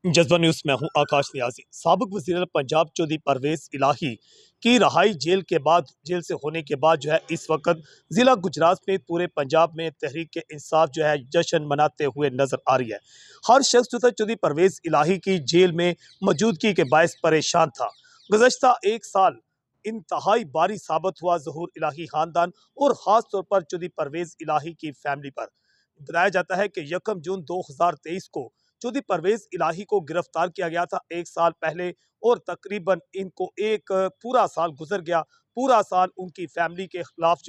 जज्बा न्यूज में हूं आकाश नियाजी। साबिक वज़ीर पंजाब चौधरी परवेज इलाही की रहाई जेल से होने के बाद इस वक्त जिला गुजरात में पूरे पंजाब में तहरीक इंसाफ जश्न मनाते हुए नजर आ रही है। हर शख्स चौधरी परवेज इलाही की जेल में मौजूदगी के बायस परेशान था। गुज़श्ता एक साल इंतहाई भारी साबित हुआ ज़हूर इलाही खानदान और ख़ास तौर पर चौधरी परवेज इलाही की फैमिली पर। बताया जाता है कि 1 जून 2023 को चौधरी परवेज इलाही को गिरफ्तार किया गया था एक साल पहले, और तकरीबन इनको एक पूरा साल गुजर गया। पूरा साल उनकी फैमिली के खिलाफ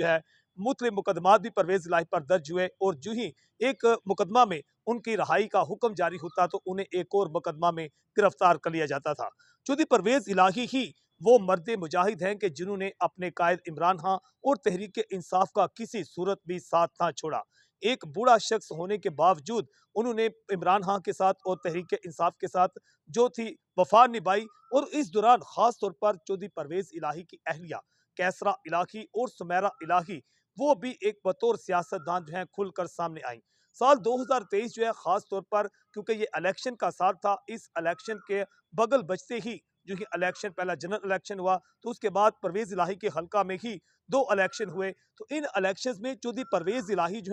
मुख्तलिफ मुकदमात भी परवेज इलाही पर दर्ज हुए, और जो ही एक मुकदमा में उनकी रहाई का हुक्म जारी होता तो उन्हें एक और मुकदमा में गिरफ्तार कर लिया जाता था। चौधरी परवेज इलाही ही वो मर्द मुजाहिद हैं कि जिन्होंने अपने कायद इमरान खान और तहरीक इंसाफ का किसी सूरत भी साथ ना छोड़ा। एक बूढ़ा शख्स होने के बावजूद उन्होंने इमरान खान के साथ और तहरीक इंसाफ के साथ जो थी वफा निभाई। और इस दौरान खास तौर पर चौधरी परवेज इलाही की अहलिया कैसरा इलाही और सुमेरा इलाही वो भी एक बतौर सियासतदान खुलकर सामने आई। साल 2023 खास तौर पर, क्योंकि ये इलेक्शन का साल था, इस इलेक्शन के बगल बजते ही जो कि इलेक्शन पहला जनरल इलेक्शन हुआ, तो उसके बाद परवेज इलाही के हल्का में ही 2 इलेक्शन हुए। तो इन इलेक्शंस में चौधरी परवेज इलाही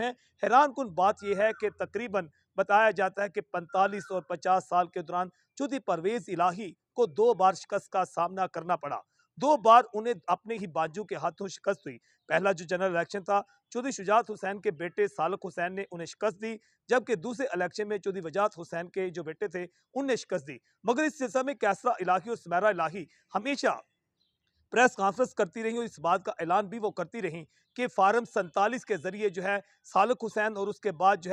हैरान कुन बात यह है कि तकरीबन बताया जाता है कि 45 और 50 साल के दौरान चौधरी परवेज इलाही को 2 बार शिकस्त का सामना करना पड़ा। 2 बार उन्हें अपने ही बाजू के हाथों शिकस्त हुई। पहला जो जनरल इलेक्शन था, चौधरी शुजात हुसैन के बेटे सालक हुसैन ने उन्हें शिकस्त दी, जबकि दूसरे इलेक्शन में चौधरी वजात हुसैन के जो बेटे थे उन्हें शिकस्त दी। मगर इस सिलसिले में कैसरा इलाही और सुमेरा इलाही हमेशा प्रेस कॉन्फ्रेंस करती रही और इस बात का ऐलान भी वो करती रही कि फार्म 47 के जरिए सालक हुसैन और उसके बाद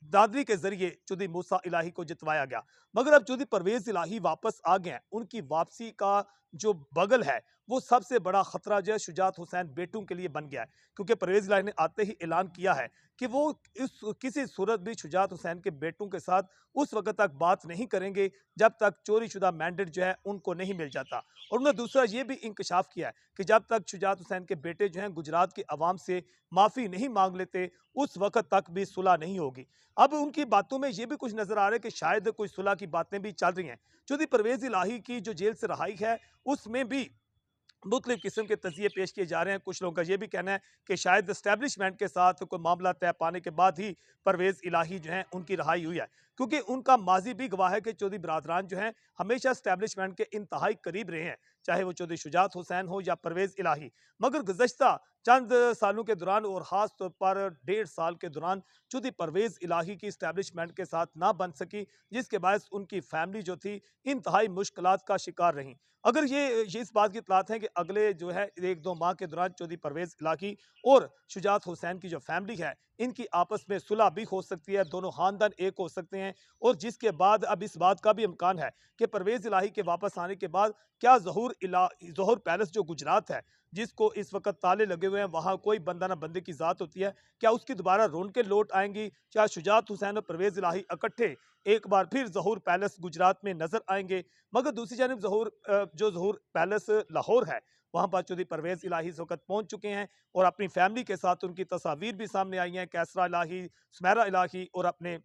दादरी के जरिए चौधरी मूसा इलाही को जितवाया गया। मगर अब चौधरी परवेज इलाही वापस आ गए हैं। उनकी वापसी का जो बगल है वो सबसे बड़ा खतरा शुजात हुसैन बेटों के लिए बन गया है, क्योंकि परवेज इलाही ने आते ही ऐलान किया है कि वो इस किसी सूरत भी शुजात हुसैन के बेटों के साथ उस वक्त तक बात नहीं करेंगे जब तक चोरी शुदा मैंडेट उनको नहीं मिल जाता। और उन्होंने दूसरा ये भी इंकशाफ किया है कि जब तक शुजात हुसैन के बेटे गुजरात की आवाम से माफी नहीं मांग लेते उस वक्त तक भी सुलह नहीं होगी। अब उनकी बातों में ये भी कुछ नजर आ रहा है कि शायद कोई सुलह की बातें भी चल रही हैं। चौधरी परवेज इलाही की जो जेल से रहाई है उसमें भी मुख्तलिफ किस्म के तजिए पेश किए जा रहे हैं। कुछ लोगों का यह भी कहना है कि शायद एस्टैब्लिशमेंट के साथ कोई मामला तय पाने के बाद ही परवेज इलाही उनकी रहाई हुई है, क्योंकि उनका माजी भी गवाह है कि चौधरी बरादरान हमेशा एस्टैब्लिशमेंट के इंतहाई करीब रहे हैं, चाहे वो चौधरी शुजात हुसैन हो या परवेज इलाही। मगर गुज़श्ता चंद सालों के दौरान और ख़ास तौर पर 1.5 साल के दौरान चौधरी परवेज इलाही की एस्टैब्लिशमेंट के साथ ना बन सकी, जिसके बायस उनकी फैमिली जो थी इंतहाई मुश्किलात का शिकार रही। अगर ये इस बात की इतलात है कि अगले 1-2 माह के दौरान चौधरी परवेज इलाही और शुजात हुसैन की जो फैमिली है इनकी आपस में सुलह भी हो सकती है, दोनों खानदान एक हो सकते हैं। और जिसके बाद अब इस बात का भी इम्कान है कि परवेज इलाही के वापस आने के बाद क्या ज़हूर पैलेस जो गुजरात है, जिसको इस वक्त ताले लगे हुए हैं, वहां कोई बंदा ना बंदे की जात होती है, क्या उसकी दोबारा रौनकें लौट आएंगी? क्या शुजात हुसैन और परवेज इलाही इकट्ठे एक बार फिर ज़हूर पैलेस गुजरात में नजर आएंगे? मगर दूसरी जानब ज़हूर पैलेस लाहौर है, वहां पर चौधरी परवेज इलाही इस वक्त पहुंच चुके हैं और अपनी फैमिली के साथ उनकी तस्वीर भी सामने आई हैं। कैसरा इलाही, सुमेरा इलाही और अपने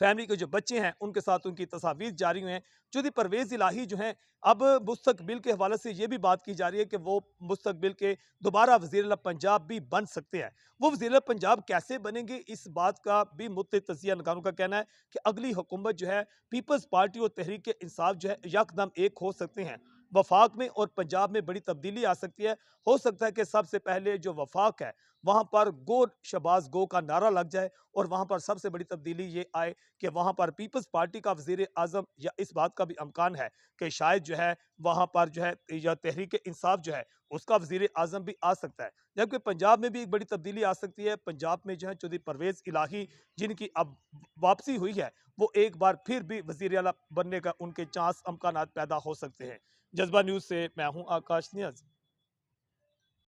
फैमिली के जो बच्चे हैं उनके साथ उनकी तस्वीर जारी हुए हैं। चौधरी परवेज इलाही अब मुस्तकबिल के हवाले से ये भी बात की जा रही है कि वो मुस्तकबिल के दोबारा वज़ीर पंजाब भी बन सकते हैं। वो वज़ीर पंजाब कैसे बनेंगे, इस बात का भी मुख्तलिफ तजिया नगारों का कहना है कि अगली हुकूमत पीपल्स पार्टी और तहरीक इंसाफ यकदम एक हो सकते हैं। वफाक में और पंजाब में बड़ी तब्दीली आ सकती है। हो सकता है कि सबसे पहले जो वफाक है वहां पर गो शबाज गो का नारा लग जाए, और वहां पर सबसे बड़ी तब्दीली ये आए कि वहां पर पीपल्स पार्टी का वजीर आजम, या इस बात का भी अमकान है कि शायद वहां पर या तहरीक इंसाफ उसका वजीर आजम भी आ सकता है। जबकि पंजाब में भी एक बड़ी तब्दीली आ सकती है। पंजाब में चौधरी परवेज इलाही जिनकी अब वापसी हुई है वो एक बार फिर भी वजीर आला बनने का उनके चांस अमकानात पैदा हो सकते हैं। जज्बा न्यूज से मैं हूं आकाश नियाज़।